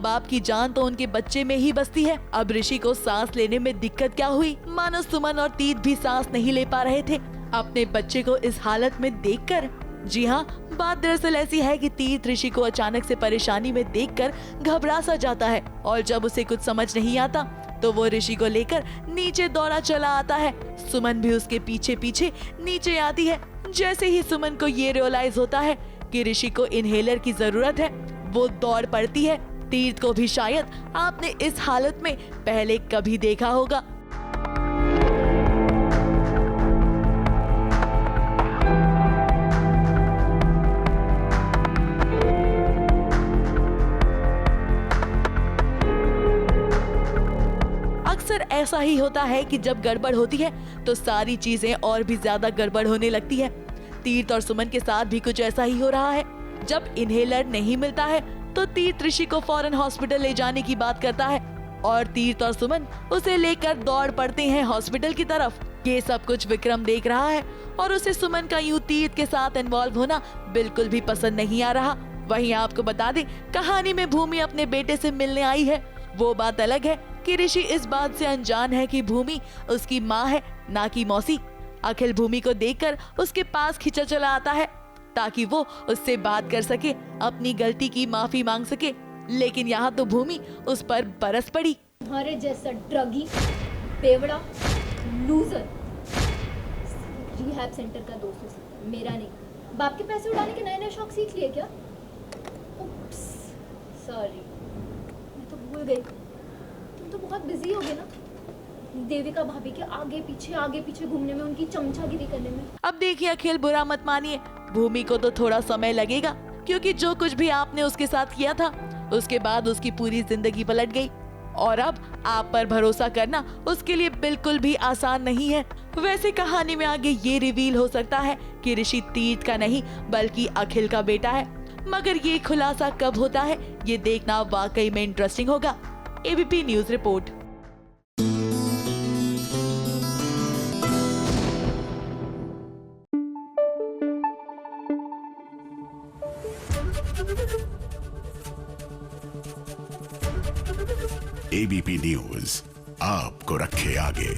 बाप की जान तो उनके बच्चे में ही बसती है। अब ऋषि को सांस लेने में दिक्कत क्या हुई? मानो सुमन और तीर्थ भी सांस नहीं ले पा रहे थे अपने बच्चे को इस हालत में देखकर। जी हाँ, बात दरअसल ऐसी है कि तीर्थ ऋषि को अचानक से परेशानी में देखकर घबरा सा जाता है और जब उसे कुछ समझ नहीं आता तो वो ऋषि को लेकर नीचे दौड़ा चला आता है। सुमन भी उसके पीछे पीछे नीचे आती है। जैसे ही सुमन को ये रियलाइज होता है कि ऋषि को इनहेलर की जरूरत है, वो दौड़ पड़ती है। तीर्थ को भी शायद आपने इस हालत में पहले कभी देखा होगा। अक्सर ऐसा ही होता है कि जब गड़बड़ होती है तो सारी चीजें और भी ज्यादा गड़बड़ होने लगती है। तीर्थ और सुमन के साथ भी कुछ ऐसा ही हो रहा है। जब इनहेलर नहीं मिलता है तो तीर्थ ऋषि को फौरन हॉस्पिटल ले जाने की बात करता है और तीर्थ और सुमन उसे लेकर दौड़ पड़ते हैं हॉस्पिटल की तरफ। ये सब कुछ विक्रम देख रहा है और उसे सुमन का यूं तीर्थ के साथ इन्वॉल्व होना बिल्कुल भी पसंद नहीं आ रहा। वहीं आपको बता दें, कहानी में भूमि अपने बेटे से मिलने आई है। वो बात अलग है कि ऋषि इस बात से अनजान है कि भूमि उसकी माँ है, ना कि मौसी। अखिल भूमि को देखकर उसके पास खिंचा चला आता है ताकि वो उससे बात कर सके, अपनी गलती की माफी मांग सके। लेकिन यहाँ तो भूमि उस पर बरस पड़ी। तुम्हारे जैसा ड्रगी, बेवड़ा, लूजर रिहैब सेंटर का दोस्त हो सकता है, मेरा नहीं। बाप के पैसे उड़ाने के नए नए शौक सीख लिए क्या? सॉरी, मैं तो भूल गई। तुम तो बहुत बिजी हो गए ना देविका भाभी के आगे पीछे घूमने में, उनकी चमचागिरी करने में। अब देखिए अखिल, बुरा मत मानिए, भूमि को तो थोड़ा समय लगेगा क्योंकि जो कुछ भी आपने उसके साथ किया था उसके बाद उसकी पूरी जिंदगी पलट गई और अब आप पर भरोसा करना उसके लिए बिल्कुल भी आसान नहीं है। वैसे कहानी में आगे ये रिवील हो सकता है कि ऋषि तीर्थ का नहीं बल्कि अखिल का बेटा है, मगर ये खुलासा कब होता है ये देखना वाकई में इंटरेस्टिंग होगा। ABP news report. ABP news आपको रखे आगे।